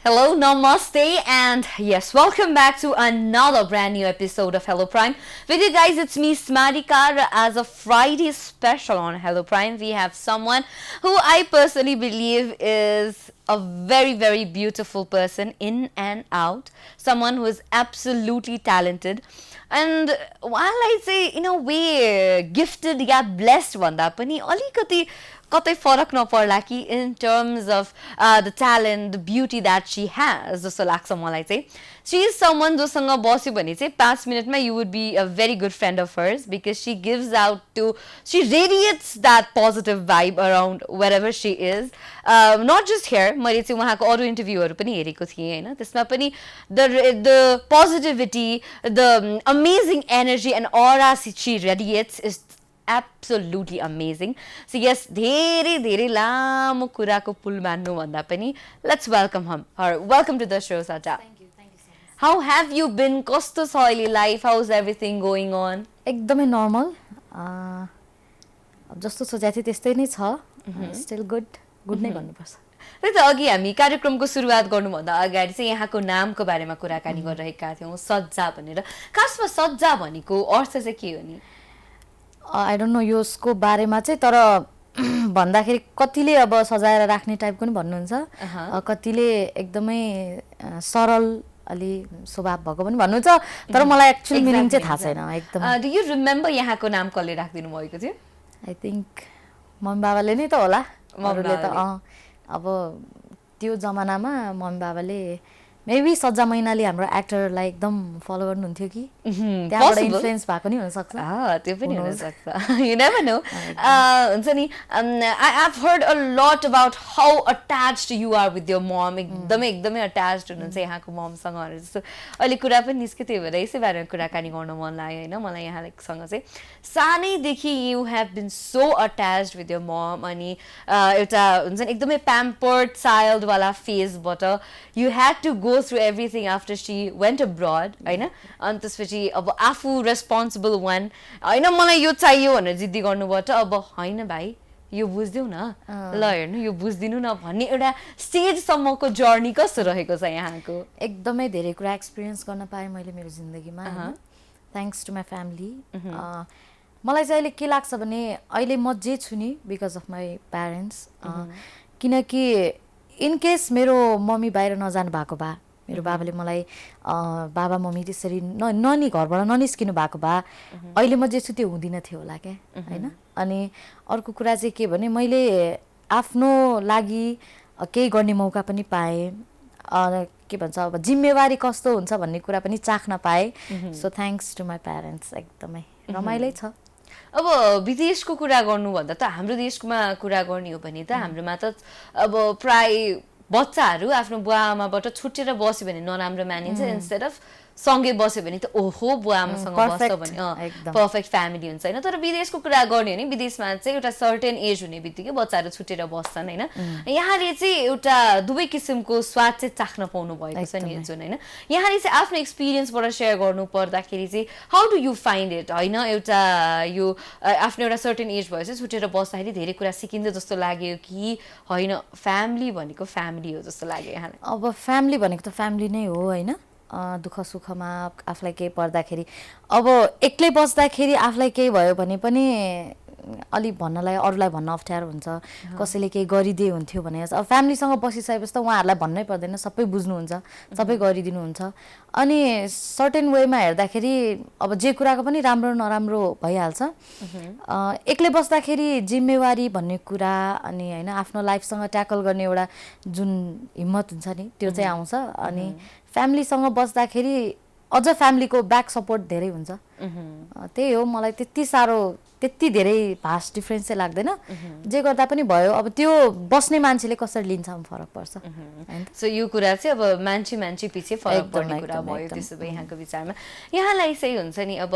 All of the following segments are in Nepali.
Hello, namaste, and yes, welcome back to another brand new episode of Hello Prime. With you guys, it's me, Smarika. As a Friday special on Hello Prime, we have someone who I personally believe is a very, very beautiful person in and out. Someone who is absolutely talented. And while I say, in a way, gifted yeah blessed भन्दा पनि अलिकति कतै फरक नपर्ला कि in terms of the talent, the beauty that she has जस्तो लाग्छ मलाई चाहिँ. She is someone जोसँग बस्यो भने चाहिँ 5 मिनटमा you would be a very good friend of hers because she gives out to, she radiates that positive vibe around wherever she is. Not just here, मैले चाहिँ उहाँको अरू इन्टरभ्यूहरू पनि हेरेको थिएँ हैन, त्यसमा पनि the positivity, the amazing energy and aura she radiates is absolutely amazing. So yes, धेरै लामो कुराको पुल बान्नु भन्दा पनि let's welcome her. Welcome to the show, Saja. Thank you so much. How have you been? कस्तो छ अहिले life? How's everything going on? एकदमै नर्मल अब जस्तो सोचेको थिएँ त्यस्तै नै छ. स्टिल गुड नै भन्नुपर्छ. त्यही त अघि हामी कार्यक्रमको सुरुवात गर्नुभन्दा अगाडि चाहिँ यहाँको नामको बारेमा कुराकानी गरिरहेका थियौँ, सज्जा भनेर. खासमा सज्जा भनेको अर्थ चाहिँ के हो नि? आई डोन्ट नो यसको बारेमा चाहिँ, तर भन्दाखेरि कतिले अब सजाएर राख्ने टाइपको पनि भन्नुहुन्छ, कतिले एकदमै सरल अलि स्वभाव भएको पनि भन्नुहुन्छ, तर मलाई एक्चुअल मिनिङ चाहिँ थाहा छैन एकदम. डु यु रिमेम्बर यहाँको नाम कसले राखिदिनु भएको थियो? आई थिङ्क मम्मी बाबाले नै त होला. अरूले त अब त्यो जमानामा मम्मी बाबाले मेबी सज्जा मैनाली हाम्रो एक्टरलाई एकदम फलो गर्नुहुन्थ्यो कि त्यहाँबाट इन्फ्लुएन्स भएको नि हुनसक्छ. त्यो पनि हुनसक्छ. You never know. हुन्छ नि, I've heard a lot about how attached you are with your mom. एकदमै attached हुनुहुन्छ यहाँको ममसँग जस्तो अहिले कुरा पनि निस्क्यो, त्यही भएर यसै बारेमा कुराकानी गर्न मन लाग्यो हैन मलाई यहाँसँग चाहिँ. सानैदेखि you have been so attached with your mom अनि एउटा हुन्छ नि एकदमै pampered child वाला फेजबाट you had to go through everything after she went abroad हैन. अनि त्यसपछि अब आफू रेस्पोन्सिबल वान हैन, मलाई यो चाहियो भनेर जिद्दी गर्नुभयो, अब हैन भाइ यो बुझ्दिउ न, ल हेर्नु यो बुझ्दिनु न भन्ने एउटा स्टेजसम्मको जर्नी कस्तो रहेको छ यहाँको? एकदमै धेरै कुरा एक्सपिरियन्स गर्न पाएँ मैले मेरो जिन्दगीमा, थ्याङ्क्स टु माई फ्यामिली. मलाई चाहिँ अहिले के लाग्छ भने अहिले म जे छु नि बिकज अफ माई प्यारेन्ट्स, किनकि इन केस मेरो मम्मी बाहिर नजानु भएको भए, मेरो बाबाले मलाई बाबा मम्मी त्यसरी ननी घरबाट ननिस्किनु भएको भए अहिले म जे छु त्यो हुँदिन थियो होला क्या हैन. अनि अर्को कुरा चाहिँ के भने मैले आफ्नो लागि केही गर्ने मौका पनि पाएँ, के भन्छ अब जिम्मेवारी कस्तो हुन्छ भन्ने कुरा पनि चाख्न पाएँ. So thanks to my parents. एकदमै रमाइलै छ. अब विदेशको कुरा गर्नु भन्दा त हाम्रो देशमा कुरा गर्ने हो भने त हाम्रोमा त अब प्राय बच्चाहरू आफ्नो बुवा आमाबाट छुटेर बस्यो भने नराम्रो मानिन्छ, इन्स्टेड अफ सँगै बस्यो भने त ओहो बुवा आमासँग बस्छ भने पर्फेक्ट फ्यामिली हुन्छ हैन. तर विदेशको कुरा गर्ने हो भने विदेशमा चाहिँ एउटा सर्टेन एज हुने बित्तिकै बच्चाहरू छुटेर बस्छन् हैन. यहाँले चाहिँ एउटा दुवै किसिमको स्वाद चाहिँ चाख्न पाउनु भएको छ नि जुन हैन. यहाँले चाहिँ आफ्नो एक्सपिरियन्सबाट सेयर गर्नु पर्दाखेरि चाहिँ how do you find it हैन? एउटा यो आफ्नो एउटा सर्टेन एज भएपछि छुटेर बस्दाखेरि धेरै कुरा सिकिन्छ जस्तो लाग्यो कि हैन फ्यामिली भनेको फ्यामिली हो जस्तो लाग्यो यहाँलाई? अब फ्यामिली भनेको त फ्यामिली नै हो हैन. दुःख सुखमा आफूलाई केही पर्दाखेरि, अब एक्लै बस्दाखेरि आफूलाई केही भयो भने पनि अलि भन्नलाई अरूलाई भन्न अप्ठ्यारो हुन्छ, कसैले केही गरिदिए हुन्थ्यो भने. अब फ्यामिलीसँग बसिसकेपछि त उहाँहरूलाई भन्नै पर्दैन, सबै बुझ्नुहुन्छ, सबै गरिदिनुहुन्छ. अनि सर्टेन वेमा हेर्दाखेरि अब जे कुराको पनि राम्रो नराम्रो भइहाल्छ. एक्लै बस्दाखेरि जिम्मेवारी भन्ने कुरा अनि होइन आफ्नो लाइफसँग ट्याकल गर्ने एउटा जुन हिम्मत हुन्छ नि त्यो चाहिँ आउँछ. अनि फ्यामिलीसँग बस्दाखेरि अझ फ्यामिलीको ब्याक सपोर्ट धेरै हुन्छ. त्यही हो, मलाई त्यति धेरै भास्ट डिफ्रेन्स चाहिँ लाग्दैन. जे गर्दा पनि भयो, अब त्यो बस्ने मान्छेले कसरी लिन्छ फरक पर्छ. सो यो कुरा चाहिँ अब मान्छे पछि फरक पर्ने कुरा भयो त्यसो भए यहाँको विचारमा. यहाँलाई चाहिँ हुन्छ नि अब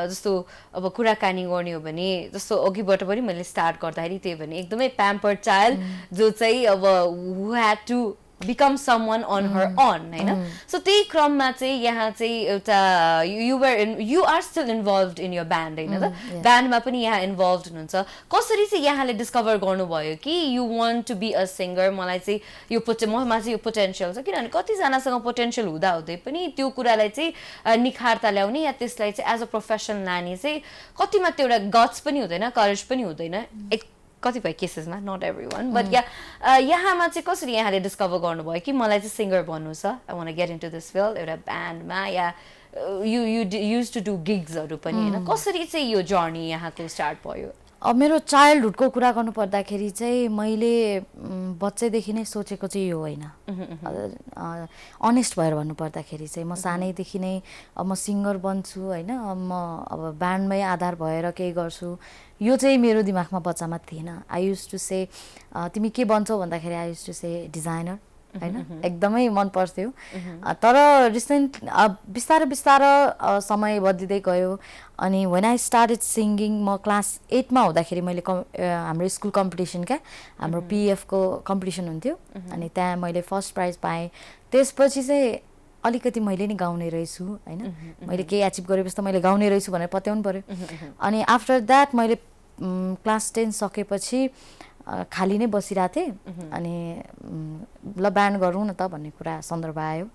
जस्तो अब कुराकानी गर्ने हो भने जस्तो अघिबाट पनि मैले स्टार्ट गर्दाखेरि त्यही भने एकदमै प्याम्पर्ड चाइल्ड जो चाहिँ अब who had to become someone on her own हैन सो त्यही क्रममा चाहिँ यहाँ चाहिँ एउटा you are still involved in your band हैन त ब्यान्डमा पनि यहाँ इन्भल्भड हुनुहुन्छ कसरी चाहिँ यहाँले डिस्कभर गर्नुभयो कि you want to be a singer मलाई चाहिँ यो ममा चाहिँ यो पोटेन्शियल छ किनभने कतिजनासँग पोटेन्शियल हुँदै पनि त्यो कुरालाई चाहिँ निखारता ल्याउने या त्यसलाई चाहिँ एज अ प्रोफेसन लाने चाहिँ कतिमा त्यो एउटा गट्स पनि हुँदैन करेज पनि हुँदैन कतिपय केसेसमा नट एभ्री वान बट यहाँमा चाहिँ कसरी यहाँले डिस्कभर गर्नुभयो कि मलाई चाहिँ सिङ्गर बन्नु छ I want get into this field एउटा ब्यान्डमा या यु युज टु डु गिग्सहरू पनि होइन कसरी चाहिँ यो जर्नी यहाँको स्टार्ट भयो अब मेरो चाइल्डहुडको कुरा गर्नु पर्दाखेरि चाहिँ मैले बच्चैदेखि नै सोचेको चाहिँ यो होइन अनेस्ट भएर भन्नु पर्दाखेरि चाहिँ म सानैदेखि नै अब म सिङ्गर बन्छु होइन म अब ब्यान्डमै आधार भएर केही गर्छु यो चाहिँ मेरो दिमागमा बच्चामा थिएन आई युज टु से तिमी के बन्छौ भन्दाखेरि I use to say designer होइन एकदमै मन पर्थ्यो तर रिसेन्ट बिस्तारै बिस्तारै समय बदलिँदै गयो अनि व्हेन आई स्टार्टेड सिङ्गिङ म क्लास 8 मा हुँदाखेरि मैले हाम्रो स्कुल कम्पिटिसन क्या हाम्रो पिएफको कम्पिटिसन हुन्थ्यो अनि त्यहाँ मैले फर्स्ट प्राइज पाएँ त्यसपछि चाहिँ अलिकति मैले नि गाउने रहेछु होइन मैले केही एचिभ गरेपछि त मैले गाउने रहेछु भनेर पत्याउनु पर्यो अनि आफ्टर द्याट मैले क्लास 10 सकेपछि खाली नै बसिरहेको थिएँ अनि ल ब्यान्ड गरौँ न त भन्ने कुरा सन्दर्भ आयो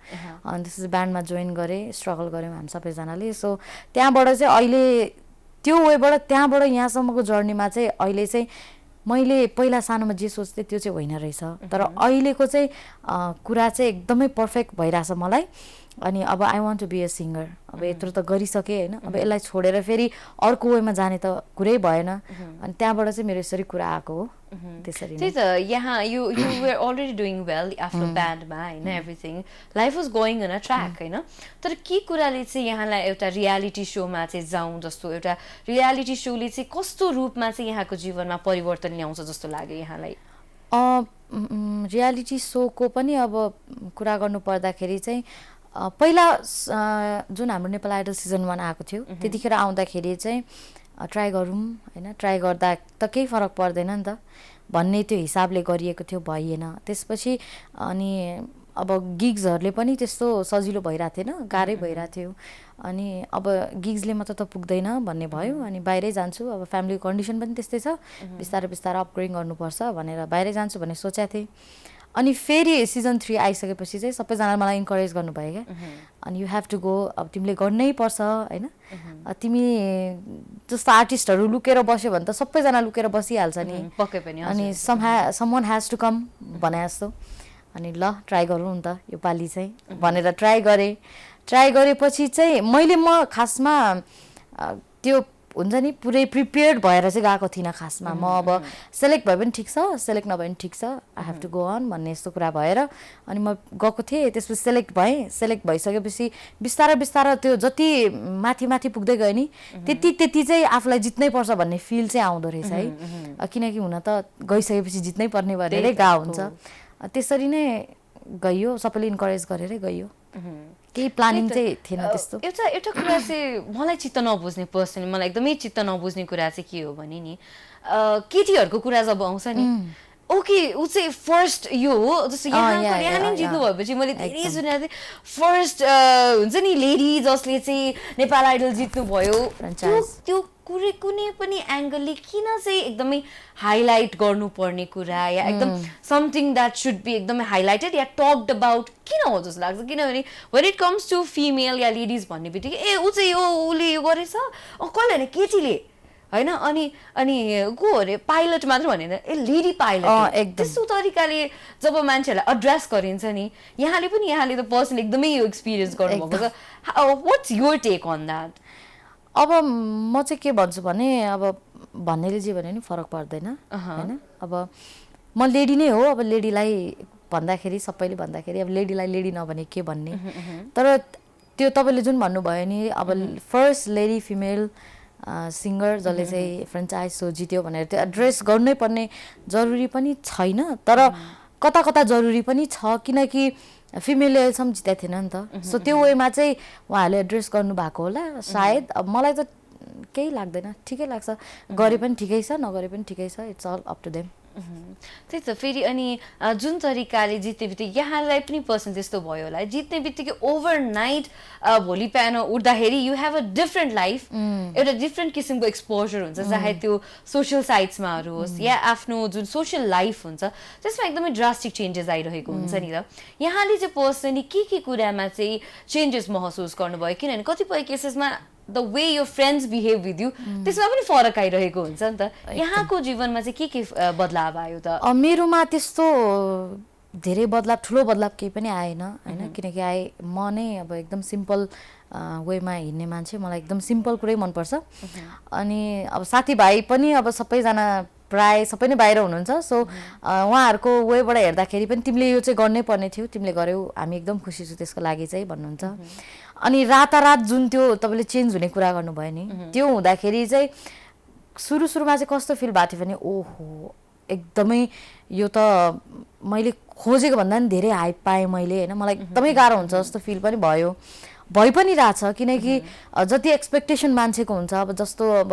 अनि त्यसपछि ब्यान्डमा जोइन गरेँ स्ट्रगल गऱ्यौँ हामी सबैजनाले सो त्यहाँबाट चाहिँ अहिले त्यो वेबाट त्यहाँबाट यहाँसम्मको जर्नीमा चाहिँ अहिले चाहिँ मैले पहिला सानोमा जे सोच्थेँ त्यो चाहिँ होइन रहेछ तर अहिलेको चाहिँ कुरा चाहिँ एकदमै पर्फेक्ट भइरहेछ मलाई अनि अब I want to be a singer अब यत्रो त गरिसकेँ होइन अब यसलाई छोडेर फेरि अर्को वेमा जाने त कुरै भएन अनि त्यहाँबाट चाहिँ मेरो यसरी कुरा आएको हो त्यसरी त्यही त यहाँ you were already doing well आफ्नो ब्यान्डमा होइन everything life was going on a track होइन तर के कुराले चाहिँ यहाँलाई एउटा रियालिटी सोमा चाहिँ जाउँ जस्तो एउटा रियालिटी सोले चाहिँ कस्तो रूपमा चाहिँ यहाँको जीवनमा परिवर्तन ल्याउँछ जस्तो लाग्यो यहाँलाई रियालिटी सोको पनि अब कुरा गर्नु पर्दाखेरि चाहिँ पहिला जुन हाम्रो नेपाल आइडल सिजन 1 आएको थियो त्यतिखेर आउँदाखेरि चाहिँ ट्राई गरौँ होइन ट्राई गर्दा त केही फरक पर्दैन नि त भन्ने त्यो हिसाबले गरिएको थियो भइएन त्यसपछि अनि अब गिग्सहरूले पनि त्यस्तो सजिलो भइरहेको थिएन गाह्रै भइरहेको थियो अनि अब गिग्सले मात्र त पुग्दैन भन्ने भयो अनि बाहिरै जान्छु अब फ्यामिली कन्डिसन पनि त्यस्तै छ बिस्तारै बिस्तारै अपग्रेड गर्नुपर्छ भनेर बाहिरै जान्छु भन्ने सोचेको थिएँ अनि फेरि सिजन 3 आइसकेपछि चाहिँ सबैजनाले मलाई इन्करेज गर्नुभयो क्या अनि यु हेभ टु गो अब तिमीले गर्नै पर्छ होइन तिमी जस्तो आर्टिस्टहरू लुकेर बस्यो भने त सबैजना लुकेर बसिहाल्छ नि पक्कै पनि अनि समवन हेज टु कम भने जस्तो अनि ल ट्राई गरौँ नि त यो पालि चाहिँ भनेर ट्राई गरेपछि चाहिँ म खासमा त्यो हुन्छ नि पुरै प्रिपेयर्ड भएर चाहिँ गएको थिइनँ खासमा म अब सेलेक्ट भए पनि ठिक छ सेलेक्ट नभए पनि ठिक छ I have to go on भन्ने यस्तो कुरा भएर अनि म गएको थिएँ त्यसपछि सेलेक्ट भएँ भइसकेपछि बिस्तारै बिस्तारै त्यो जति माथि माथि पुग्दै गयो नि त्यति चाहिँ आफूलाई जित्नै पर्छ भन्ने फिल चाहिँ आउँदो रहेछ है किनकि हुन त गइसकेपछि जित्नै पर्ने भनेरै गा हुन्छ त्यसरी नै गइयो सबैले इन्करेज गरेरै गइयो केही प्लानिङ चाहिँ थिएन त्यस्तो एउटा कुरा चाहिँ मलाई चित्त नबुझ्ने पर्सनली मलाई एकदमै चित्त नबुझ्ने कुरा चाहिँ के हो भने नि केटीहरूको कुरा जब आउँछ नि ओके ऊ चाहिँ फर्स्ट यो हो जस्तो यहाँले जित्नु भएपछि मैले धेरै सुनेको थिएँ फर्स्ट हुन्छ नि लेडी जसले चाहिँ नेपाल आइडल जित्नु भयो त्यो कुनै पनि एङ्गलले किन चाहिँ एकदमै हाइलाइट गर्नुपर्ने कुरा या एकदम समथिङ द्याट सुड बी एकदमै हाइलाइटेड या टक्ड अबाउट किन हो जस्तो लाग्छ किनभने when it comes to female या लेडिज भन्ने बित्तिकै ए ऊ चाहिँ उसले यो गरेछ कसले होइन केटीले होइन अनि को अरे पाइलट मात्र भनेर ए लेडी पाइलट त्यस्तो तरिकाले जब मान्छेहरूलाई एड्रेस गरिन्छ नि यहाँले त पर्सनली एकदमै यो एक्सपिरियन्स गर्नुभएको छ what's your take on that अब म चाहिँ के भन्छु भने अब भन्नेले जे भने नि फरक पर्दैन होइन अब म लेडी नै हो अब लेडीलाई भन्दाखेरि सबैले भन्दाखेरि अब लेडीलाई लेडी नभने के भन्ने तर त्यो तपाईँले जुन भन्नुभयो नि अब फर्स्ट लेडी फिमेल सिङ्गर जसले चाहिँ फ्रेन्चाइज सो जित्यो भनेर त्यो एड्रेस गर्नै पर्ने जरुरी पनि छैन तर कता कता जरुरी पनि छ किनकि फिमेलले अहिलेसम्म जितेको थिएन नि त सो त्यो वेमा चाहिँ उहाँहरूले एड्रेस गर्नुभएको होला सायद अब मलाई त केही लाग्दैन ठिकै लाग्छ गरे पनि ठिकै छ नगरे पनि ठिकै छ it's all up to them त्यही त फेरि अनि जुन तरिकाले जित्ने बित्तिकै यहाँलाई पनि पर्सन त्यस्तो भयो होला जित्ने बित्तिकै ओभरनाइट भोलि बिहान उठ्दाखेरि you have a different life एउटा डिफ्रेन्ट किसिमको एक्सपोजर हुन्छ चाहे त्यो सोसियल साइट्समाहरू होस् या आफ्नो जुन सोसियल लाइफ हुन्छ त्यसमा एकदमै ड्रास्टिक चेन्जेस आइरहेको हुन्छ नि त यहाँले चाहिँ पर्सनली के कुरामा चाहिँ चेन्जेस महसुस गर्नुभयो किनभने कतिपय केसेसमा the way your friends behave with you त्यसमा पनि फरक आइरहेको हुन्छ नि त यहाँको जीवनमा चाहिँ के बदलाव आयो त मेरोमा त्यस्तो धेरै बदलाव ठुलो बदलाव केही पनि आएन होइन किनकि म नै अब एकदम सिम्पल वेमा हिँड्ने मान्छे मलाई एकदम सिम्पल कुरै मनपर्छ अनि अब साथीभाइ पनि अब सबैजना प्राय सबै नै बाहिर हुनुहुन्छ सो उहाँहरूको वेबाट हेर्दाखेरि पनि तिमीले यो चाहिँ गर्नै पर्ने थियो तिमीले गर्यौ हामी एकदम खुसी छु त्यसको लागि चाहिँ भन्नुहुन्छ अनि रातारात जुन त्यो तपाईँले चेन्ज हुने कुरा गर्नुभयो नि त्यो हुँदाखेरि चाहिँ सुरुमा चाहिँ कस्तो फिल भएको थियो भने ओहो एकदमै यो त मैले खोजेको भन्दा पनि धेरै हाइप पाएँ मैले होइन मलाई एकदमै गाह्रो हुन्छ जस्तो फिल पनि भइ पनि रहेछ किनकि जति एक्सपेक्टेसन मान्छेको हुन्छ अब जस्तो अब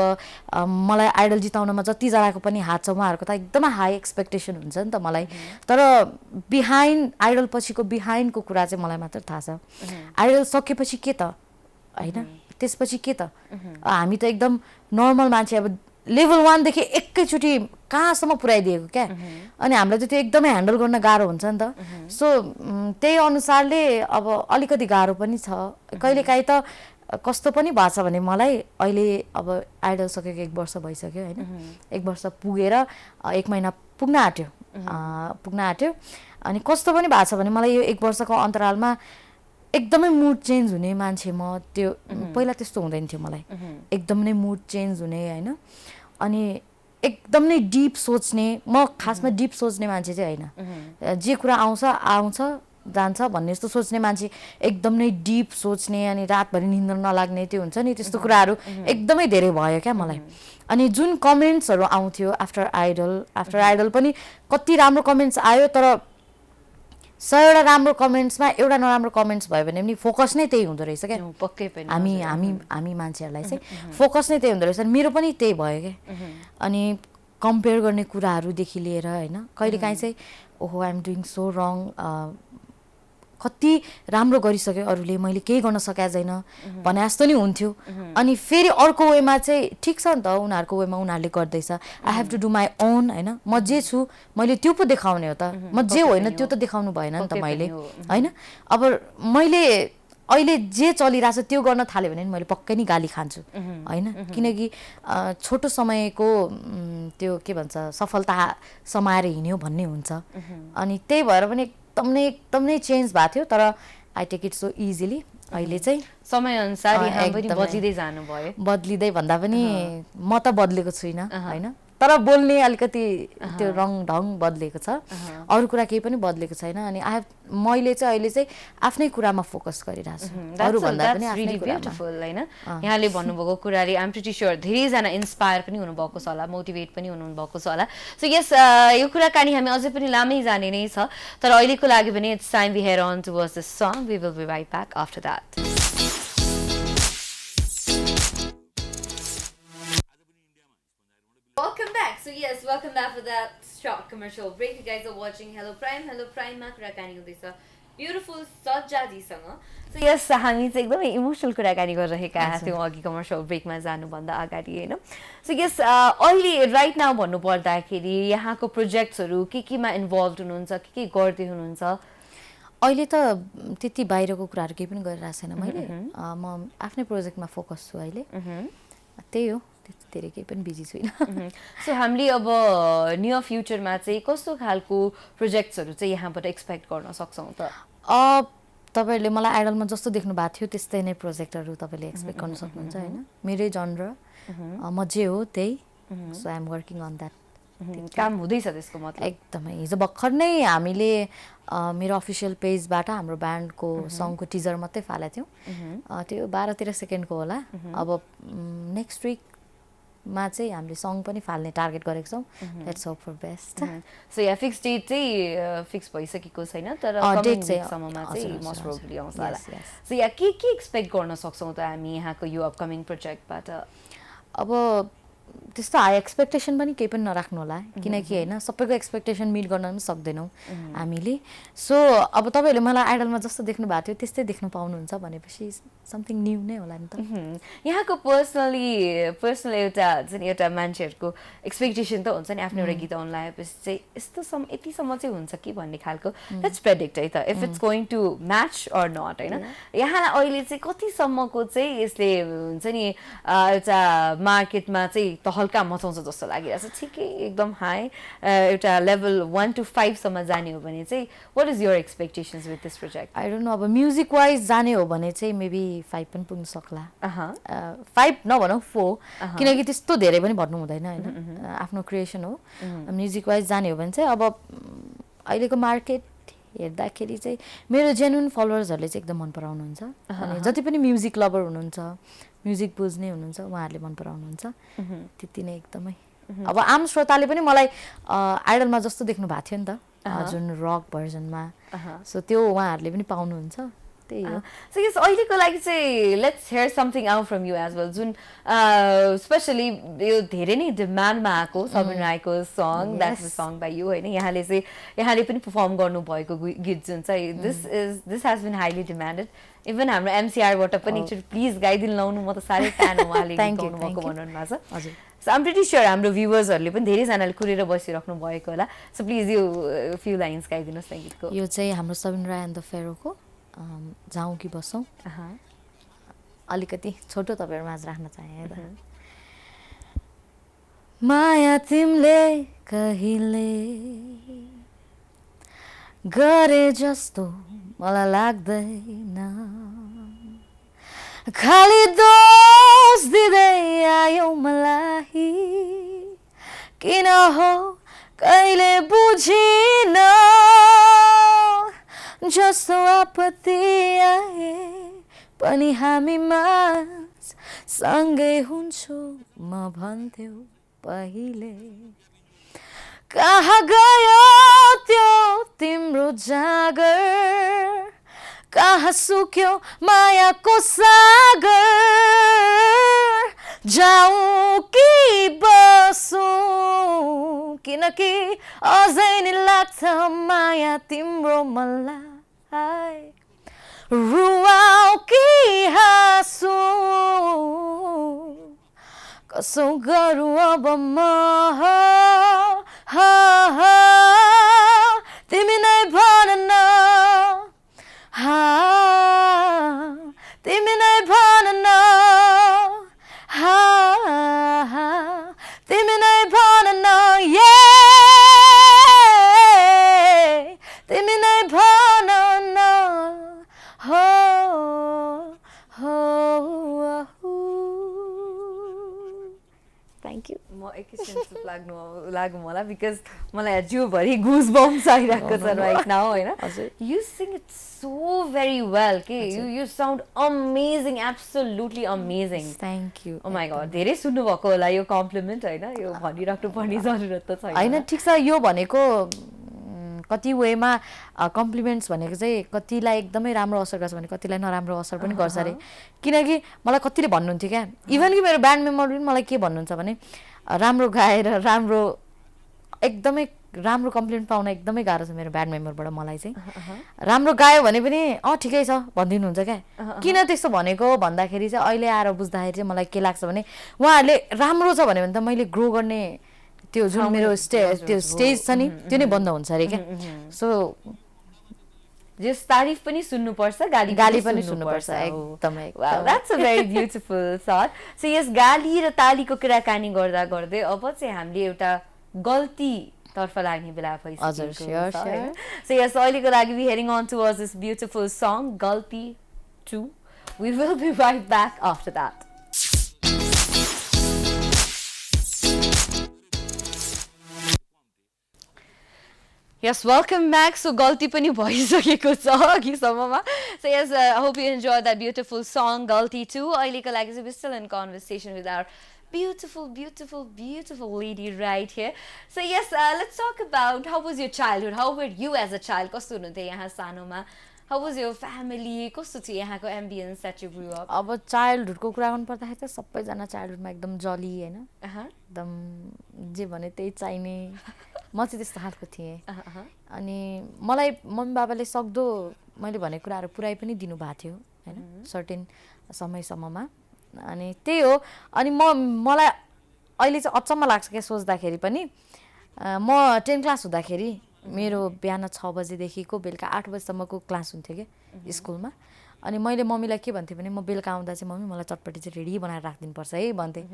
मलाई आइडल जिताउनमा जतिजनाको पनि हात छ उहाँहरूको त एकदमै हाई एक्सपेक्टेसन हुन्छ नि त मलाई तर आइडल पछिको बिहाइन्डको कुरा चाहिँ मलाई मात्र थाहा छ आइडल सकेपछि के त होइन त्यसपछि के त हामी त एकदम नर्मल मान्छे अब लेभल 1 देखि एकैचोटि कहाँसम्म पुर्याइदिएको क्या अनि हामीलाई चाहिँ त्यो एकदमै ह्यान्डल गर्न गाह्रो हुन्छ नि त सो त्यही अनुसारले अब अलिकति गाह्रो पनि छ कहिलेकाहीँ त कस्तो पनि भएको छ भने मलाई अहिले अब आइडल सकेको 1 वर्ष भइसक्यो होइन 1 वर्ष पुगेर 1 महिना पुग्न आँट्यो अनि कस्तो पनि भएको छ भने मलाई यो 1 वर्षको अन्तरालमा एकदमै मुड चेन्ज हुने मान्छे म त्यो पहिला त्यस्तो हुँदैन थियो मलाई एकदम नै मुड चेन्ज हुने होइन अनि एकदम नै डिप सोच्ने म खासमा डिप सोच्ने मान्छे चाहिँ होइन जे कुरा आउँछ जान्छ भन्ने जस्तो सोच्ने मान्छे एकदम नै डिप सोच्ने अनि रातभरि निन्द्रा नलाग्ने त्यो हुन्छ नि त्यस्तो कुराहरू एकदमै धेरै भयो क्या मलाई अनि जुन कमेन्ट्सहरू आउँथ्यो आफ्टर आइडल पनि कति राम्रो कमेन्ट्स आयो तर 100 राम्रो कमेन्ट्समा एउटा नराम्रो कमेन्ट्स भयो भने पनि फोकस नै त्यही हुँदो रहेछ क्या पक्कै पनि हामी मान्छेहरूलाई चाहिँ फोकस नै त्यही हुँदो रहेछ मेरो पनि त्यही भयो क्या अनि कम्पेयर गर्ने कुराहरूदेखि लिएर होइन कहिलेकाहीँ चाहिँ ओहो आइ एम डुइङ सो रङ कति राम्रो गरिसक्यो अरूले मैले केही गर्न सकेको छैन भने जस्तो नि हुन्थ्यो अनि फेरि अर्को वेमा चाहिँ ठिक छ नि त उनीहरूको वेमा उनीहरूले गर्दैछ I have to do my own होइन म जे छु मैले त्यो पो देखाउने हो त म जे होइन त्यो त देखाउनु भएन नि त मैले होइन अब मैले अहिले जे चलिरहेछ त्यो गर्न थाल्यो भने मैले पक्कै नि गाली खान्छु होइन किनकि छोटो समयको त्यो के भन्छ सफलता समाएर हिँड्यो भन्ने हुन्छ अनि त्यही भएर पनि एकदम नै चेन्ज भएको थियो तर I take it so easily अहिले चाहिँ समय अनुसार यहाँ पनि बदलिँदै जानु भयो बदलिँदै भन्दा पनि म त बदलेको छुइनँ होइन तर बोल्ने अलिकति त्यो रङ ढङ बदलेको छ अरू कुरा केही पनि बदलेको छैन अनि मैले चाहिँ अहिले चाहिँ आफ्नै कुरामा फोकस गरिरहेको छु अरू भन्दा पनि आफ्नै कुरामा हैन यहाँले भन्नुभएको कुराले आइ एम प्रिटी श्योर धेरैजना इन्स्पायर पनि हुनुभएको छ होला मोटिभेट पनि हुनुभएको छ होला सो यस यो कुराकानी हामी अझै पनि लामै जाने नै छ तर अहिलेको लागि पनि it's time we head on towards this song we will be right back after that Welcome back. So yes, welcome back for that short commercial break. You guys are watching Hello Prime. Hello Prime मा कुराकानी हुँदैछ ब्युटिफुल सज्जाजीसँग. So yes, हामी चाहिँ एकदमै इमोसनल कुराकानी गरिरहेका थियौँ अघि कमर्सियल ब्रेकमा जानुभन्दा अगाडि होइन. So yes, अहिले राइट नाउ भन्नुपर्दाखेरि यहाँको प्रोजेक्ट्सहरू केमा इन्भल्भ हुनुहुन्छ के गर्दै हुनुहुन्छ अहिले त त्यति बाहिरको कुराहरू केही पनि गरिरहेको छैन मैले म आफ्नै प्रोजेक्टमा फोकस छु अहिले त्यही हो धेरै केही पनि बिजी छुइनँ सो हामीले अब नियर फ्युचरमा चाहिँ कस्तो खालको प्रोजेक्ट्सहरू चाहिँ यहाँबाट एक्सपेक्ट गर्न सक्छौँ त तपाईँहरूले मलाई आइडलमा जस्तो देख्नु भएको थियो त्यस्तै नै प्रोजेक्टहरू तपाईँले एक्सपेक्ट गर्न सक्नुहुन्छ होइन मेरै जनर म जे हो त्यही so I am working on that काम हुँदैछ त्यसको मतलब एकदमै हिजो भर्खर नै हामीले मेरो अफिसियल पेजबाट हाम्रो ब्यान्डको सङको टिजर मात्रै फालेको थियौँ त्यो 12-13 सेकेन्डको होला अब नेक्स्ट विकमा चाहिँ हामीले सङ पनि फाल्ने टार्गेट गरेको छौँ let's hope for best so या फिक्स डेट चाहिँ फिक्स भइसकेको छैन तर डेट चाहिँ सम्ममा चाहिँ मोस्ट प्रोबब्ली आउँछ होला सो या के एक्सपेक्ट गर्न सक्छौँ त हामी यहाँको यो अपकमिङ प्रोजेक्टबाट अब त्यस्तो हाई एक्सपेक्टेसन पनि केही पनि नराख्नु होला किनकि होइन सबैको एक्सपेक्टेसन मिट गर्न पनि सक्दैनौँ हामीले सो अब तपाईँहरूले मलाई आइडलमा जस्तो देख्नु भएको थियो त्यस्तै देख्नु पाउनुहुन्छ भनेपछि समथिङ न्यू नै होला नि त यहाँको पर्सनल एउटा मान्छेहरूको एक्सपेक्टेसन त हुन्छ नि आफ्नो एउटा गीत आउन लागेपछि चाहिँ यतिसम्म चाहिँ हुन्छ कि भन्ने खालको लेट्स प्रेडिक्ट है त if it's going to match or not होइन यहाँलाई अहिले चाहिँ कतिसम्मको चाहिँ यसले हुन्छ नि एउटा मार्केटमा चाहिँ हल्का मचाउँछ जस्तो लागिरहेको छ ठिकै एकदम हाई एउटा लेभल 1 to 5 सम्म जाने हो भने चाहिँ what is your expectations with this project I don't know अब म्युजिक वाइज जाने हो भने चाहिँ मेबी 5 पनि पुग्न सक्ला 5 नभनौँ 4 किनकि त्यस्तो धेरै पनि भन्नु हुँदैन होइन आफ्नो क्रिएसन हो म्युजिक वाइज जाने हो भने चाहिँ अब अहिलेको मार्केट हेर्दाखेरि चाहिँ मेरो जेन्युन फलोवर्सहरूले चाहिँ एकदम मन पराउनुहुन्छ अनि जति पनि म्युजिक लभर हुनुहुन्छ म्युजिक बुझ्ने हुनुहुन्छ उहाँहरूले मन पराउनुहुन्छ त्यति नै एकदमै अब आम श्रोताले पनि मलाई आइडलमा जस्तो देख्नु भएको थियो नि त जुन रक भर्जनमा सो त्यो उहाँहरूले पनि पाउनुहुन्छ त्यही हो सो यस अहिलेको लागि चाहिँ let's hear something out from you as well जुन स्पेसली यो धेरै नै डिमान्डमा आएको सबिन राईको song that's the song by you होइन यहाँले पनि पर्फर्म गर्नुभएको गीत जुन चाहिँ this has been highly demanded even हाम्रो एमसिआरबाट पनि एकचोटि प्लिज गाइदिनु लाउनु म त साह्रै फ्यान हो उहाँले गाउनु भएको भन्नुभएको छ हजुर सो आइम प्रिटी स्योर हाम्रो भ्युवर्सहरूले पनि धेरैजनाले कुरेर बसिराख्नु भएको होला सो प्लिज यो फ्यु लाइन्स गाइदिनुहोस् न गीतको यो चाहिँ हाम्रो सबिन राई एन्ड द फेरोको जाउँ कि बसौँ अलिकति छोटो तपाईँहरू माझ राख्न चाहे माया तिमीले कहिले गरे जस्तो मलाई लाग्दैन खाली दोष दिँदै आयो मलाई किन हो कहिले बुझिन जस्तो आपत्ति आए पनि हामीमा सँगै हुन्छु म भन्थ्यौ पहिले कहाँ गयो त्यो तिम्रो जागर कहाँ सुक्यो मायाको सागर जाऊँ कि बसौँ किनकि अझै नि लाग्छ माया तिम्रो मलाई रुवाऊ कि हाँसौँ कसो गरौँ अब म तिमी नै भन न तिमी नै भन न तिमी नै भन न तिमी नै भन न हो थ्याङ्क यू म एकैछिन चुप लागौँ होला बिकज मलाई जिउभरि गुज बम्स आइरहेको छ राइट नाउ होइन you sing it so very well के you sound amazing absolutely amazing thank you oh my God धेरै सुन्नुभएको होला यो कम्प्लिमेन्ट होइन यो भनिराख्नु पर्ने जरुरत त छैन होइन ठिक छ यो भनेको कति वेमा कम्प्लिमेन्ट्स भनेको चाहिँ कतिलाई एकदमै राम्रो असर गर्छ भने कतिलाई नराम्रो असर पनि गर्छ अरे किनकि मलाई कतिले भन्नुहुन्थ्यो क्या इभन कि मेरो ब्यान्ड मेम्बरले पनि मलाई के भन्नुहुन्छ भने राम्रो गाएर एकदमै राम्रो कम्प्लिमेन्ट पाउन एकदमै गाह्रो छ मेरो ब्यान्ड मेम्बरबाट मलाई चाहिँ राम्रो गायो भने पनि ठिकै छ भनिदिनुहुन्छ क्या किन त्यस्तो भनेको भन्दाखेरि चाहिँ अहिले आएर बुझ्दाखेरि चाहिँ मलाई के लाग्छ भने उहाँहरूले राम्रो छ भन्यो भने त मैले ग्रो गर्ने त्यो जुन मेरो त्यो स्टेज छ नि त्यो नै बन्द हुन्छ अरे क्या सो जस तारिफ पनि सुन्नुपर्छ गाली पनि सुन्नुपर्छ एकदमै that's a very beautiful thought so yes गाली र तालीको कुराकानी गर्दा गर्दै अब चाहिँ हामीले एउटा गल्ती तर्फ लाग्ने बेला भइसक्यो सो यस अहिलेको लागि we heading on towards this beautiful song Galti 2 we will be right back after that Yes, welcome back. So, Galti pani bhaisakeko cha agisammama. So, yes, I hope you enjoyed that beautiful song, Galti 2. Aileko lagi we're still in conversation with our beautiful, beautiful, beautiful lady right here. So, yes, let's talk about how was your childhood? How were you as a child? Kasto hununthe yaha sanoma? How was your family? कस्तो थियो यहाँको ambience that you grew up? अब चाइल्डहुडको कुरा गर्नु पर्दाखेरि चाहिँ सबैजना चाइल्डहुडमा एकदम जली होइन एकदम जे भने त्यही चाहिने म चाहिँ त्यस्तो खालको थिएँ अनि मलाई मम्मी बाबाले सक्दो मैले भनेको कुराहरू पुऱ्याइ पनि दिनुभएको थियो होइन सर्टेन समयसम्ममा अनि त्यही हो अनि मलाई अहिले चाहिँ अचम्म लाग्छ क्या सोच्दाखेरि पनि म 10 क्लास हुँदाखेरि मेरो बिहान 6 बजेदेखिको बेलुका 8 बजेसम्मको क्लास हुन्थ्यो क्या स्कुलमा अनि मैले मम्मीलाई के भन्थेँ भने म बेलुका आउँदा चाहिँ मम्मी मलाई चटपटी चाहिँ रेडी बनाएर राखिदिनुपर्छ है भन्थेँ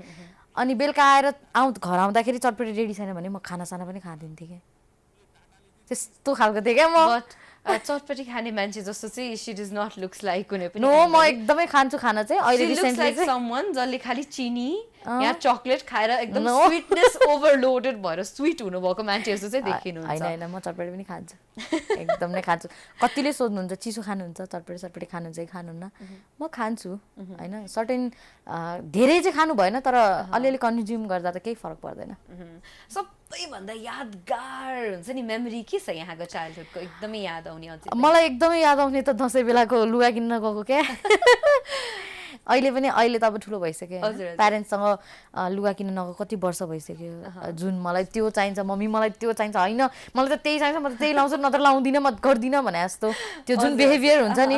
अनि बेलुका आएर घर आउँदाखेरि चटपटी रेडी छैन भने म खानासाना पनि खाँदिन्थेँ क्या त्यस्तो खालको थिएँ क्या म चटपटी खाने मान्छे जस्तो चाहिँ she does not looks like कुनै पनि नो म एकदमै खान्छु खाना चाहिँ अहिले she looks recently like someone जसले खाली चिनी या चकलेट खाएर एकदम स्वीटनेस ओभरलोडेड भएर स्वीट हुनुभएको मान्छे जस्तो चाहिँ देखिनुहुन्छ हैन म चटपटी पनि खान्छु एकदम नै खान्छु कतिले सोध्नुहुन्छ चिसो खानुहुन्छ चटपटी खानुहुन्छ कि खानुहुन्न म खान्छु हैन सर्टेन धेरै चाहिँ खानु भएन तर अलिअलि कन्ज्युम गर्दा त केही फरक पर्दैन सबैभन्दा यादगार हुन्छ नि मेमोरी के छ यहाँको चाइल्डहुडको एकदमै याद आउने अझै मलाई एकदमै याद आउने त दसैँ बेलाको लुगा किन्न गएको क्या अहिले त अब ठुलो भइसक्यो प्यारेन्ट्ससँग लुगा किन्न नगएको कति वर्ष भइसक्यो जुन मलाई त्यो चाहिन्छ मम्मी मलाई त्यो चाहिन्छ होइन मलाई त त्यही चाहिन्छ म त त्यही लाउँछु नत्र लाउँदिनँ म गर्दिनँ भने जस्तो त्यो जुन बिहेभियर हुन्छ नि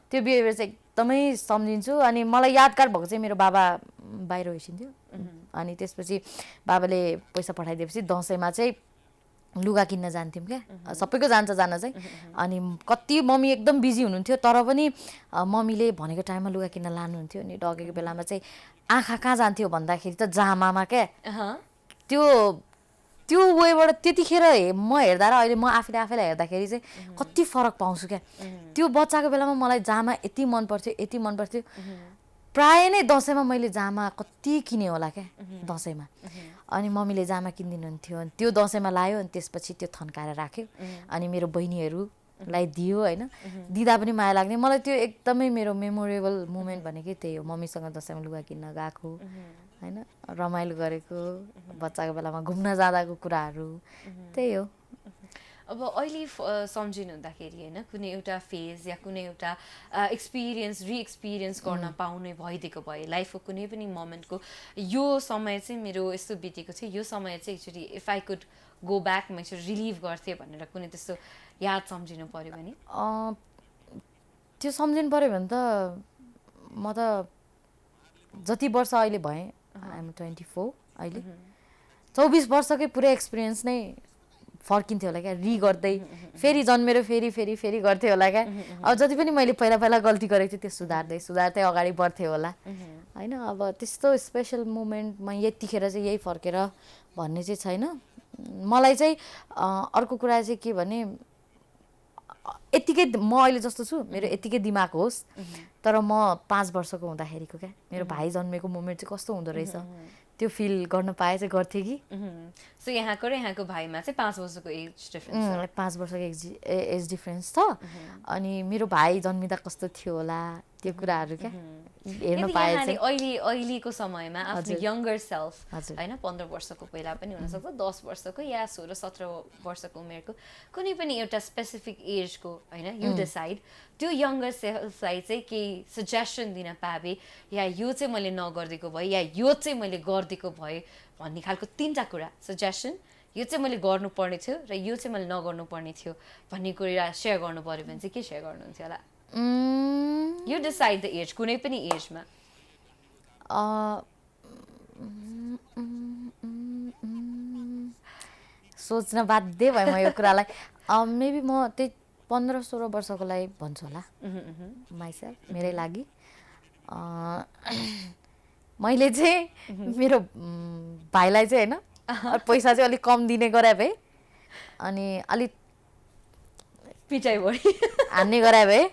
त्यो बिहेभियर चाहिँ एकदमै सम्झिन्छु अनि मलाई यादगार भएको चाहिँ मेरो बाबा बाहिर होइसिन्थ्यो अनि त्यसपछि बाबाले पैसा पठाइदिएपछि दसैँमा चाहिँ लुगा किन्न जान्थ्यौँ क्या सबैको जान चाहिँ अनि कति मम्मी एकदम बिजी हुनुहुन्थ्यो तर पनि मम्मीले भनेको टाइममा लुगा किन्न लानुहुन्थ्यो अनि डगेको बेलामा चाहिँ आँखा कहाँ जान्थ्यो भन्दाखेरि त जामामा क्या त्यो वेबाट त्यतिखेर म हेर्दा र अहिले म आफैलाई हेर्दाखेरि चाहिँ कति फरक पाउँछु क्या त्यो बच्चाको बेलामा मलाई जामा यति मन पर्थ्यो प्राय नै दसैँमा मैले जामा कति किने होला क्या दसैँमा अनि मम्मीले जामा किनिदिनुहुन्थ्यो अनि त्यो दसैँमा लायो अनि त्यसपछि त्यो थन्काएर राख्यो अनि मेरो बहिनीहरूलाई दियो होइन दिँदा पनि माया लाग्ने मलाई त्यो एकदमै मेरो मेमोरेबल मोमेन्ट भनेकै त्यही हो मम्मीसँग दसैँमा लुगा किन्न गएको होइन रमाइलो गरेको बच्चाको बेलामा घुम्न जाँदाको कुराहरू त्यही हो अब अहिले सम्झिनु हुँदाखेरि होइन कुनै एउटा फेज या कुनै एउटा एक्सपिरियन्स गर्न पाउने भइदिएको भए लाइफको कुनै पनि मोमेन्टको यो समय चाहिँ मेरो यस्तो बितेको थियो यो समय चाहिँ actually if I could go back म एकचोटि रिलिभ गर्थेँ भनेर कुनै त्यस्तो याद सम्झिनु पऱ्यो भने त्यो सम्झिनु पऱ्यो भने त म त जति वर्ष अहिले भएँ आइएम 24 अहिले 24 वर्षकै पुरै एक्सपिरियन्स नै फर्किन्थ्यो होला क्या गर्दै फेरि जन्मेर फेरि गर्थ्यो होला क्या अब जति पनि मैले पहिला गल्ती गरेको थिएँ त्यो सुधार्दै अगाडि बढ्थेँ होला होइन अब त्यस्तो स्पेसल मोमेन्टमा यतिखेर चाहिँ यही फर्केर भन्ने चाहिँ छैन मलाई चाहिँ अर्को कुरा चाहिँ के भने यतिकै म अहिले जस्तो छु मेरो यतिकै दिमाग होस् तर म 5 वर्षको हुँदाखेरिको क्या मेरो भाइ जन्मेको मोमेन्ट चाहिँ कस्तो हुँदो रहेछ त्यो फिल गर्न पाए चाहिँ गर्थेँ कि सो यहाँको र यहाँको भाइमा चाहिँ 5 वर्षको एज डिफरेन्स 5 वर्षको एज डिफरेन्स छ अनि मेरो भाइ जन्मिँदा कस्तो थियो होला त्यो कुराहरू क्या हेर्न पाए चाहिँ अहिलेको समयमा आफ्नो यङ्गर सेल्फ होइन 15 वर्षको पहिला पनि हुनसक्छ 10 वर्षको या 16-17 वर्षको उमेरको कुनै पनि एउटा स्पेसिफिक एजको होइन यु डिसाइड त्यो यङ्गर सेल्फलाई चाहिँ केही सजेसन दिन पाए या यो चाहिँ मैले नगरिदिएको भए या यो चाहिँ मैले गरिदिएको भए भन्ने खालको 3टा कुरा सजेसन यो चाहिँ मैले गर्नुपर्ने थियो र यो चाहिँ मैले नगर्नुपर्ने थियो भन्ने कुरा सेयर गर्नु पर्यो भने चाहिँ के सेयर गर्नुहुन्थ्यो होला You decide the age, कुनै पनि एजमा सोच्न बाध्य भएँ म यो कुरालाई मेबी म त्यही 15-16 वर्षको लागि भन्छु होला माइसेल्फ मेरै लागि मैले चाहिँ मेरो भाइलाई चाहिँ होइन पैसा चाहिँ अलिक कम दिने गरे भए अनि अलिक पिटाइ भयो हान्ने गरे भए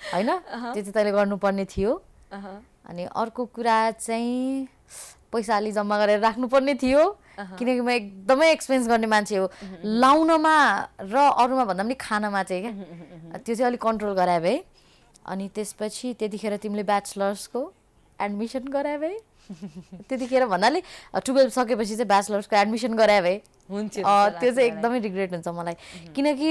होइन त्यो चाहिँ तैँले गर्नुपर्ने थियो अनि अर्को कुरा चाहिँ पैसा अलि जम्मा गरेर राख्नुपर्ने थियो किनकि म एकदमै एक्सपेन्स गर्ने मान्छे हो लाउनमा र अरूमा भन्दा पनि खानामा चाहिँ क्या त्यो चाहिँ अलिक कन्ट्रोल गराए भए अनि त्यसपछि त्यतिखेर तिमीले ब्याचलर्सको एडमिसन गराए भए त्यतिखेर भन्नाले 12 सकेपछि चाहिँ ब्याचलर्सको एडमिसन गराए भए हुन्थ्यो त्यो चाहिँ एकदमै रिग्रेट हुन्छ मलाई किनकि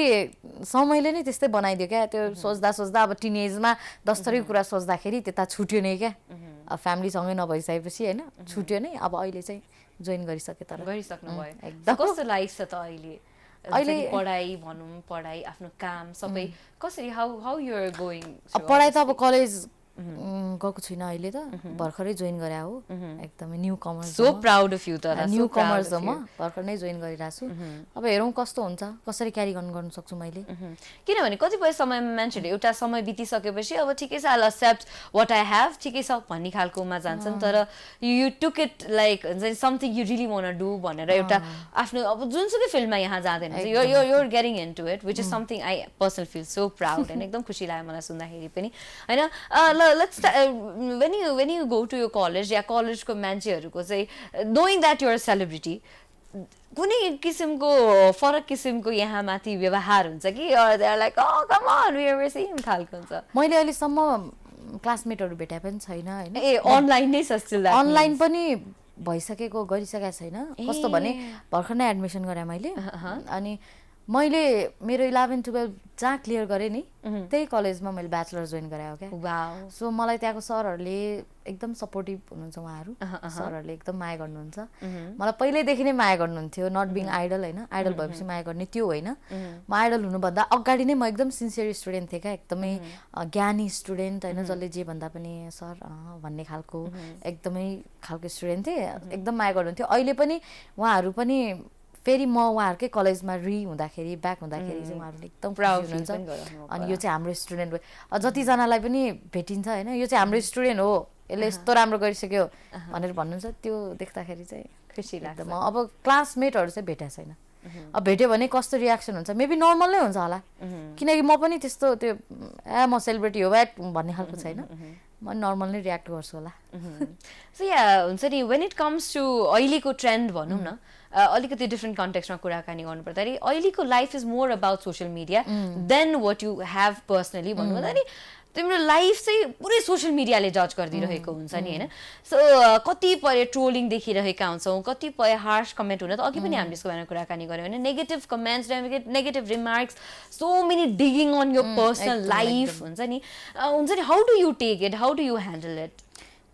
समयले नै त्यस्तै बनाइदियो क्या त्यो सोच्दा सोच्दा अब टिनेजमा 10 थरी कुरा सोच्दाखेरि त्यता छुट्यो नै क्या फ्यामिलीसँगै नभइसकेपछि होइन छुट्यो नै अब अहिले चाहिँ जोइन गरिसकेँ तर गरिसक्नु भयो एकदम कस्तो लाइफ छ त अहिले पढाइ भनौँ पढाइ आफ्नो काम सबै कसरी हाउ यु आर गोइङ पढाइ त अब कलेज गएको छुइनँ अहिले त भर्खरै जोइन गरे हो एकदमै new commerce so proud of you त न्यू कमर्स हो म भर्खर नै जोइन गरिरहेको छु अब हेरौँ कस्तो हुन्छ कसरी क्यारी गर्न सक्छु मैले किनभने कतिपय समयमा मान्छेहरूले एउटा समय बितिसकेपछि अब ठिकै छ I accept what I have ठिकै छ भन्ने खालकोमा जान्छन् तर यु टुक इट लाइक हुन्छ नि something you really want do भनेर एउटा आफ्नो अब जुनसुकै फिल्डमा यहाँ जाँदैन you're getting in to it which is something I personal feel so proud होइन एकदम खुसी लाग्यो मलाई सुन्दाखेरि पनि होइन let's when you go to your college या कलेजको मान्छेहरूको चाहिँ knowing that you're a celebrity कुनै किसिमको फरक किसिमको यहाँ माथि व्यवहार हुन्छ कि they are like oh come on we are same खालको हुन्छ मैले अहिलेसम्म क्लासमेटहरू भेटाए पनि छैन होइन ए अनलाइन नै छ स्टिल अनलाइन पनि भइसकेको गरिसकेको छैन कस्तो भने भर्खर नै एडमिसन गरेँ मैले अनि मैले मेरो 11-12 जहाँ क्लियर गरेँ नि त्यही कलेजमा मैले ब्याचलर जोइन गरे हो क्या सो मलाई त्यहाँको सरहरूले एकदम सपोर्टिभ हुनुहुन्छ उहाँहरू सरहरूले एकदम माया गर्नुहुन्छ मलाई पहिल्यैदेखि नै माया गर्नुहुन्थ्यो नट बिङ आइडल होइन आइडल भएपछि माया गर्ने त्यो होइन म आइडल हुनुभन्दा अगाडि नै म एकदम सिन्सियर स्टुडेन्ट थिएँ क्या एकदमै ज्ञानी स्टुडेन्ट होइन जसले जे भन्दा पनि सर भन्ने खालको एकदमै खालको स्टुडेन्ट थिएँ एकदम माया गर्नुहुन्थ्यो अहिले पनि उहाँहरू पनि फेरि म उहाँहरूकै कलेजमा हुँदाखेरि ब्याक हुँदाखेरि चाहिँ उहाँहरूले एकदम प्राउड हुनुहुन्छ अनि यो चाहिँ हाम्रो स्टुडेन्ट हो जतिजनालाई पनि भेटिन्छ होइन यो चाहिँ हाम्रो स्टुडेन्ट हो यसले यस्तो राम्रो गरिसक्यो भनेर भन्नुहुन्छ त्यो देख्दाखेरि चाहिँ खुसी लाग्छ म अब क्लासमेटहरू चाहिँ भेटेको छैन अब भेट्यो भने कस्तो रियाक्सन हुन्छ मेबी नर्मल नै हुन्छ होला किनकि म पनि त्यस्तो त्यो म सेलिब्रिटी हो ब्याट भन्ने खालको छैन म नर्मल नै रियाक्ट गर्छु होला सो या हुन्छ नि वेन इट कम्स टु अहिलेको ट्रेन्ड भनौँ न अलिकति डिफ्रेन्ट कन्टेक्स्टमा कुराकानी गर्नुपर्दाखेरि अहिलेको life is more about social media than what you have personally भन्नुपर्दाखेरि तिम्रो लाइफ चाहिँ पुरै सोसियल मिडियाले जज गरिदिइरहेको हुन्छ नि होइन सो कतिपय ट्रोलिङ देखिरहेका हुन्छौँ कतिपय हार्स कमेन्ट हुन त अघि पनि हामीले यसको बारेमा कुराकानी गऱ्यौँ होइन negative comments negative remarks so many digging on your personal life हुन्छ नि how do you take it how do you handle it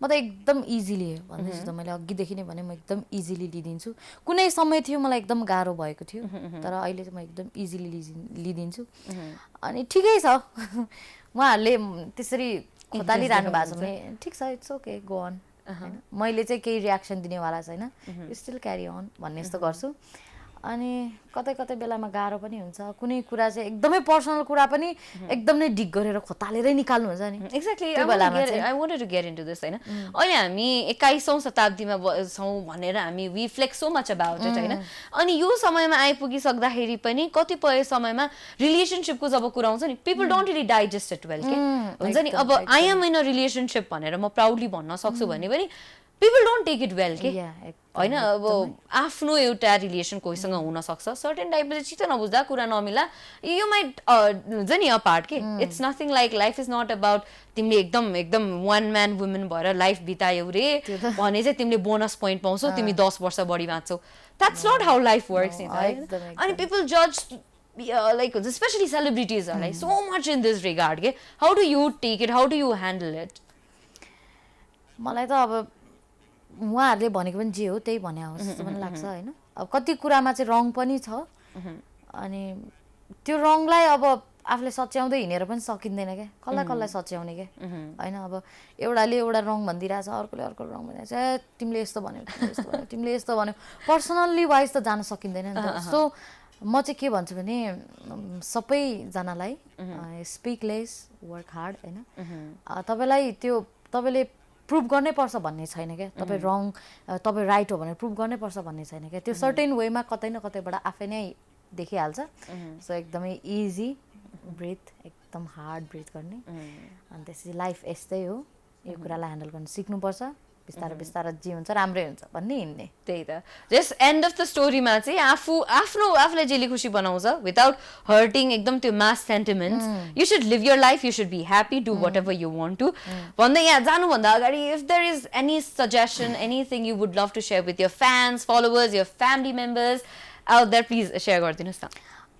म त एकदम इजिली भन्दैछु त मैले अघिदेखि नै भने म एकदम इजिली लिइदिन्छु कुनै समय थियो मलाई एकदम गाह्रो भएको थियो तर अहिले चाहिँ म एकदम इजिली लिइदिन्छु अनि ठिकै छ उहाँहरूले त्यसरी खोतालिरहनु भएको छ भने ठिक छ इट्स ओके गो अन होइन मैले चाहिँ केही रियाक्सन दिनेवाला छैन स्टिल क्यारी अन भन्ने जस्तो गर्छु अनि कतै कतै बेलामा गाह्रो पनि हुन्छ कुनै कुरा चाहिँ एकदमै पर्सनल कुरा पनि एकदम नै डिग गरेर खोतालेरै निकाल्नु हुन्छ नि exactly I wanted to get into this होइन अहिले हामी 21औं शताब्दीमा छौँ भनेर हामी we flex so much about it होइन अनि यो समयमा आइपुगिसक्दाखेरि पनि कतिपय समयमा रिलेसनसिपको जब कुरा आउँछ नि people don't really digest it well के हुन्छ नि अब I am in a relationship भनेर म प्राउडली भन्न सक्छु भने पनि people don't take it well के होइन अब आफ्नो एउटा रिलेसन कोहीसँग हुनसक्छ सर्टेन टाइपले चित्त नबुझ्दा कुरा नमिला यु माइट हुन्छ नि अ पार्ट के it's nothing like life is not about तिमीले एकदम एकदम वान म्यान वुमेन भएर लाइफ बितायौ रे भने चाहिँ तिमीले बोनस पोइन्ट पाउँछौ तिमी 10 वर्ष बढी बाँच्छौ that's not how life works नि अनि पिपल जज लाइक हुन्छ स्पेसली सेलिब्रिटिजहरूलाई so much in this regard के how do you take it how do you handle it मलाई त अब उहाँहरूले भनेको पनि जे हो त्यही भने हो जस्तो पनि लाग्छ होइन अब कति कुरामा चाहिँ रङ पनि छ अनि त्यो रङलाई अब आफूले सच्याउँदै हिँडेर पनि सकिँदैन क्या कसलाई सच्याउने क्या होइन अब एउटाले एउटा रङ भनिदिइरहेछ अर्कोले अर्को रङ भनिरहेछ तिमीले यस्तो भन्यौ तिमीले यस्तो भन्यौ पर्सनल्ली वाइज त जान सकिँदैन नि त सो म चाहिँ के भन्छु भने सबैजनालाई स्पिक लेस वर्क हार्ड होइन तपाईँलाई तपाईँले प्रुभ गर्नै पर्छ भन्ने छैन क्या तपाईँ रङ तपाईँ राइट हो भनेर प्रुभ गर्नै पर्छ भन्ने छैन क्या त्यो सर्टेन वेमा कतै न कतैबाट आफै नै देखिहाल्छ सो एकदमै इजी ब्रिथ एकदम हार्ड ब्रिथ गर्ने अनि त्यसपछि लाइफ यस्तै हो यो कुरालाई ह्यान्डल गर्न सिक्नुपर्छ बिस्तारै बिस्तारै जे हुन्छ राम्रै हुन्छ भन्ने हिँड्ने त्यही त जस्ट एन्ड अफ द स्टोरीमा चाहिँ आफूलाई जेले खुसी बनाउँछ विदाउट हर्टिङ एकदम त्यो mass sentiments you should live your life you should be happy do what ever वान्ट टु भन्दै यहाँ जानुभन्दा अगाडि if there is any suggestion anything you would love to share with your fans followers your family members out there please share गरिदिनुहोस् न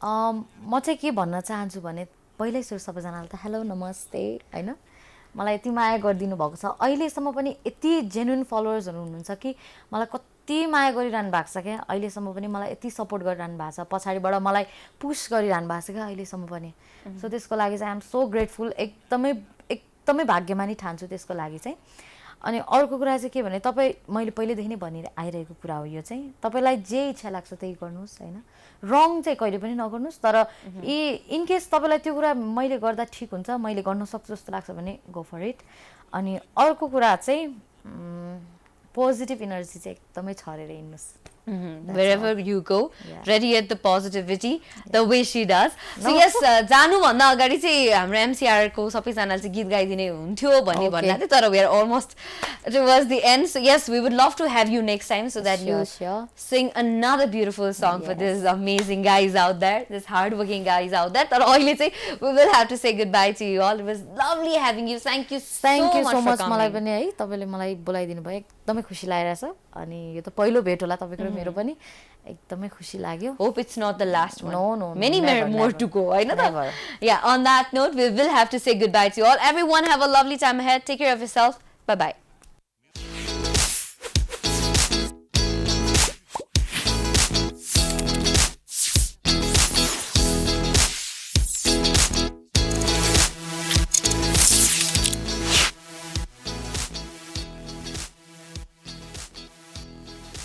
म चाहिँ के भन्न चाहन्छु भने पहिल्यै सुरु सबैजनालाई त हेलो नमस्ते होइन मलाई यति माया गरिदिनु भएको छ अहिलेसम्म पनि यति जेन्युन फलोवर्सहरू हुनुहुन्छ कि मलाई कति माया गरिरहनु भएको छ क्या अहिलेसम्म पनि मलाई यति सपोर्ट गरिरहनु भएको छ पछाडिबाट मलाई पुस गरिरहनु भएको छ क्या अहिलेसम्म पनि सो त्यसको लागि चाहिँ आइ एम सो ग्रेटफुल एकदमै भाग्यमानी ठान्छु त्यसको लागि चाहिँ अनि अर्को कुरा चाहिँ के भने तपाईँ मैले पहिलेदेखि नै भनि आइरहेको कुरा हो यो चाहिँ तपाईँलाई जे इच्छा लाग्छ त्यही गर्नुहोस् होइन रङ चाहिँ कहिले पनि नगर्नुहोस् तर इन केस तपाईँलाई त्यो कुरा मैले गर्दा ठिक हुन्छ मैले गर्न सक्छु जस्तो लाग्छ भने गो फर इट अनि अर्को कुरा चाहिँ पोजिटिभ इनर्जी चाहिँ एकदमै छरेर हिँड्नुहोस् wherever you go radiate the positivity the way she does so yes जानुभन्दा अगाडि चाहिँ हाम्रो MCR को सबैजनाले चाहिँ गीत गाइदिने हुन्थ्यो भन्ने भन्ला थियो तर we are almost towards the end so yes we would love to have you next time so that you sing another beautiful song for this amazing guys out there this hard working guys out there तर अहिले चाहिँ we will have to say goodbye to you all it was lovely having you thank you so much मलाई पनि है तपाईले मलाई बोलाइदिनु भयो एकदमै खुसी लागिरहेछ अनि यो त पहिलो भेट होला तपाईको र मेरो पनि एकदमै खुसी लाग्यो hope it's not the last one no many more to go हैन त yeah on that note we will have to say goodbye to you all everyone have a lovely time ahead take care of yourself bye bye